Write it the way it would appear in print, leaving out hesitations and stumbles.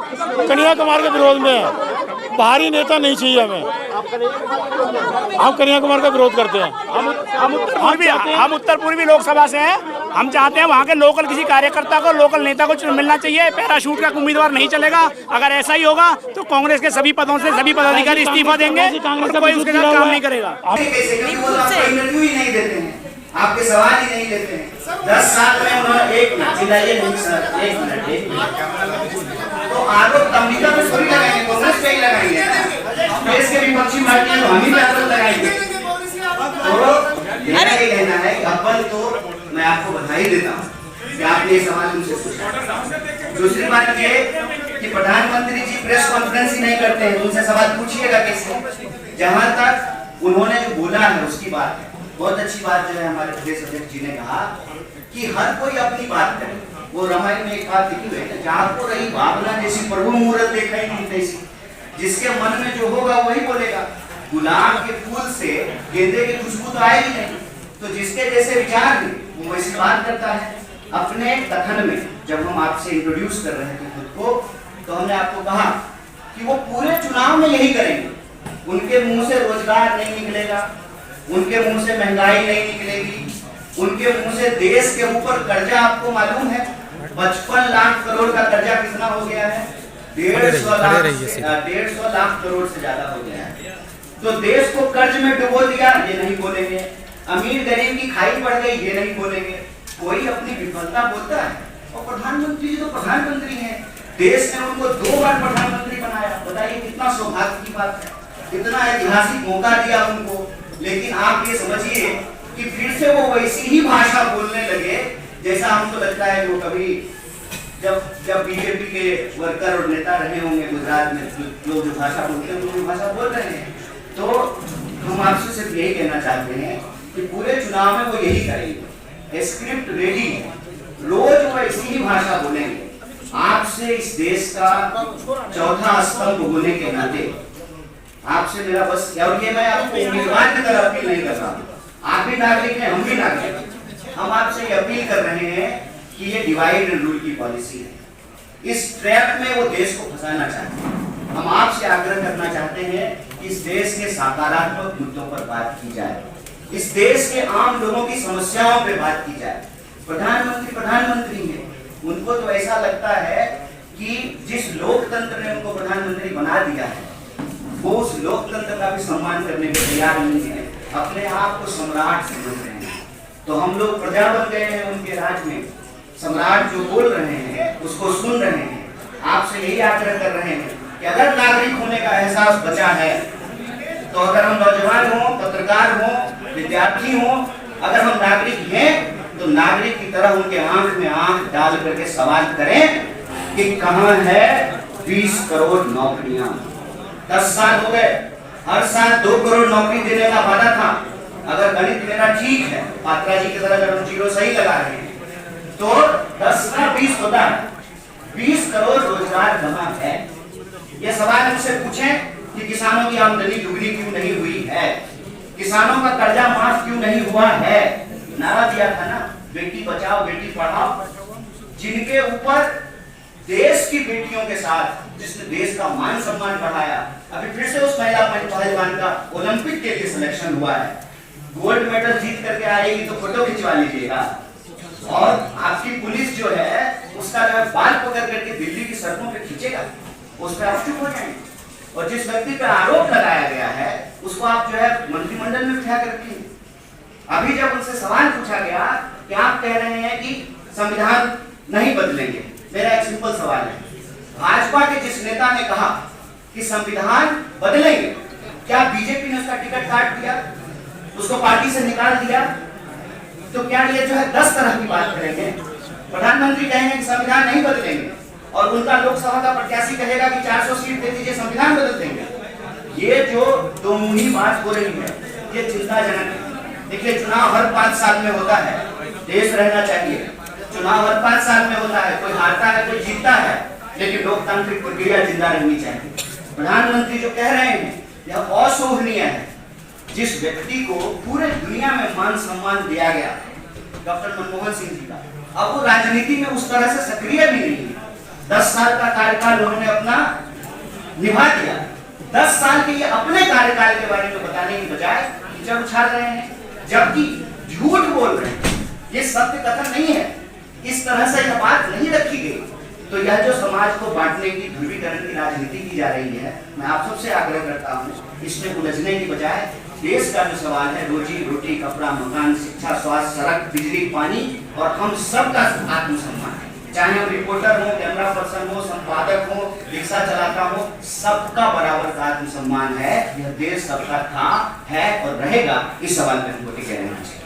कन्हैया कुमार के विरोध में है। बाहरी नेता नहीं चाहिए हमें। हम कन्हैया कुमार का विरोध करते हैं। हम उत्तर पूर्वी लोकसभा से हैं। हम चाहते हैं वहाँ के लोकल किसी कार्यकर्ता को, लोकल नेता को मिलना चाहिए। पैराशूट का उम्मीदवार नहीं चलेगा। अगर ऐसा ही होगा तो कांग्रेस के सभी पदों से सभी पदाधिकारी इस्तीफा देंगे और कोई उसके साथ काम नहीं करेगा। आपके सवाल ही नहीं लेते हैं। 10 साल में उन्होंने एक मिनट चिल्लाइए नहीं सर, एक मिनट। तो आरोप अमेरिका में थोड़ी लगाएंगे, कांग्रेस पे ही लगाएंगे। देश के विपक्षी पार्टियां तो हम ही पे आरोप लगाएंगे। तो मेरा ये कहना है कि अव्वल तो मैं आपको बधाई देता हूँ कि आपने ये सवाल मुझसे पूछा। दूसरी बात ये कि प्रधानमंत्री जी प्रेस कॉन्फ्रेंस ही नहीं करते हैं, उनसे सवाल पूछिएगा कैसे। जहां तक उन्होंने जो बोला है उसकी बात है, बहुत अच्छी बात जो है हमारे प्रदेश अध्यक्ष जी ने कहा कि हर कोई अपनी बात करे। वो रामायण में एक बात लिखी हुई है, जहाँ को रही भावना जैसी प्रभु मुहूर्त देखा ही नहीं तैसी। जिसके मन में जो होगा वही बोलेगा। गुलाब के फूल से गेंदे की खुशबू तो आएगी नहीं, तो जिसके जैसे विचार हैं वो वैसी बात करता है। अपने कथन में जब हम आपसे इंट्रोड्यूस कर रहे थे खुद को, तो हमने आपको कहा कि वो पूरे चुनाव में यही करेंगे। उनके मुंह से रोजगार नहीं निकलेगा, उनके मुंह से महंगाई नहीं निकलेगी, उनके मुंह से देश के ऊपर कर्जा आपको मालूम है 55 लाख करोड़ का कर्जा कितना हो गया है? 150 लाख करोड़ से ज्यादा हो गया है। तो देश को कर्ज में डुबो दिया, ये नहीं बोलेंगे। अमीर गरीब की खाई पड़ गई, ये नहीं बोलेंगे। कोई अपनी विफलता बोलता है। और प्रधानमंत्री जी तो प्रधानमंत्री हैं, देश ने उनको 2 बार प्रधानमंत्री बनाया। बताइए कितना सौभाग्य की बात है, कितना ऐतिहासिक मौका दिया उनको। लेकिन आप ये समझिए कि फिर से वो वैसी ही भाषा बोलने लगे जैसा हमको लगता है वो कभी जब बीजेपी के वर्कर और नेता रहे होंगे गुजरात में, लोग जो भाषा बोलते हैं वो भाषा बोल रहे हैं। तो हम आपसे सिर्फ यही कहना चाहते हैं कि पूरे चुनाव में वो यही करेंगे। स्क्रिप्ट रेडी है, रोज वो ऐसी ही भाषा बोलेंगे। आपसे इस देश का चौथा स्तंभ होने के नाते आपसे मेरा बस, और ये मैं आपको उम्मीदवार की तरह अपील नहीं कर रहा हूँ। आप भी नागरिक हैं, हम भी नागरिक हैं। हम आपसे ये अपील कर रहे हैं कि ये डिवाइड एंड रूल की पॉलिसी है। इस ट्रैप में वो देश को फंसाना चाहते हैं। हम आपसे आग्रह करना चाहते हैं कि इस देश के सकारात्मक मुद्दों पर बात की जाए, इस देश के आम लोगों की समस्याओं पर बात की जाए। प्रधानमंत्री हैं, उनको तो ऐसा लगता है कि जिस लोकतंत्र ने उनको प्रधानमंत्री बना दिया है वो उस लोकतंत्र का भी सम्मान करने के तैयार नहीं है, अपने आप को सम्राट समझ रहे हैं। तो हम लोग प्रजा बन गए हैं उनके राज में। सम्राट जो बोल रहे हैं उसको सुन रहे हैं। आपसे यही आग्रह कर रहे हैं कि अगर नागरिक होने का एहसास बचा है, तो अगर हम नौजवान हों, पत्रकार हों, विद्यार्थी हों, अगर हम नागरिक हैं तो नागरिक की तरह उनके आंख में आंख डाल करके सवाल करें कि कहां है 20 करोड़ नौकरियां। 10 साल हो गए, हर साल 2 करोड़ नौकरी देने का वादा था। अगर गणित मेरा ठीक है, पात्रा जी की तरह अगर हम जीरो सही लगा रहे हैं तो 10 का 20 होता है। 20 करोड़ रोजगार कहाँ है? ये सवाल मुझसे पूछें कि किसानों की आमदनी दुगनी क्यों नहीं हुई है, किसानों का कर्जा माफ क्यों नहीं हुआ है। नारा दिया था ना, बेटी बचाओ बेटी पढ़ाओ। जिनके ऊपर देश की बेटियों के साथ जिसने देश का मान सम्मान बढ़ाया, अभी फिर से उस महिला पहलवान का ओलंपिक के लिए सिलेक्शन हुआ है। गोल्ड मेडल जीत करके आएगी तो फोटो खिंचवा लीजिएगा। और आपकी पुलिस जो है उसका जो है बाल पकड़ करके दिल्ली की सड़कों पे खींचेगा, उस पर आप चुप हो जाएंगे। और जिस व्यक्ति पर आरोप लगाया गया है उसको आप जो है मंत्रिमंडल में बिठा कर रखिए। अभी जब उनसे सवाल पूछा गया कि आप कह रहे हैं कि संविधान नहीं बदलेंगे, मेरा एक सिंपल सवाल है, भाजपा के जिस नेता ने कहा कि संविधान बदलेंगे, क्या बीजेपी ने उसका टिकट काट दिया, उसको पार्टी से निकाल दिया? तो क्या ये जो है 10 तरह की बात करेंगे? प्रधानमंत्री कहेंगे कि संविधान नहीं बदलेंगे और उनका लोकसभा का प्रत्याशी कहेगा कि 400 सीट दे दीजिए, संविधान बदल देंगे। ये जो दो मुही बात हो रही है ये चिंताजनक है। देखिए, चुनाव हर 5 साल में होता है, देश रहना चाहिए। चुनाव हर 5 साल में होता है, कोई हारता है कोई जीतता है, लेकिन लोकतांत्रिक प्रक्रिया जिंदा रहनी चाहिए। प्रधानमंत्री जो कह रहे हैं यह असोभनीय है। जिस व्यक्ति को पूरे दुनिया में मान सम्मान दिया गया, डॉक्टर मनमोहन सिंह जी का, अब वो राजनीति में उस तरह से सक्रिय भी नहीं है। 10 साल का कार्यकाल उन्होंने अपना निभा दिया। 10 साल के ये अपने कार्यकाल के बारे में बताने की बजाय कीचड़ उछाल रहे हैं, जबकि झूठ बोल रहे हैं। ये सत्य कथन नहीं है, इस तरह से यह बात नहीं रखी गई। तो यह जो समाज को बांटने की, ध्रुवीकरण की राजनीति की जा रही है, मैं आप सबसे आग्रह करता हूँ, इसमें उलझने की बजाय देश का जो सवाल है, रोजी रोटी, कपड़ा, मकान, शिक्षा, स्वास्थ्य, सड़क, बिजली, पानी और हम सबका आत्मसम्मान है। चाहे हम रिपोर्टर हो, कैमरा पर्सन हो, संपादक हो, रिक्शा चलाता हो, सबका बराबर का आत्मसम्मान है। यह देश सबका था, है और रहेगा। इस सवाल पे हमको टिके रहना चाहिए।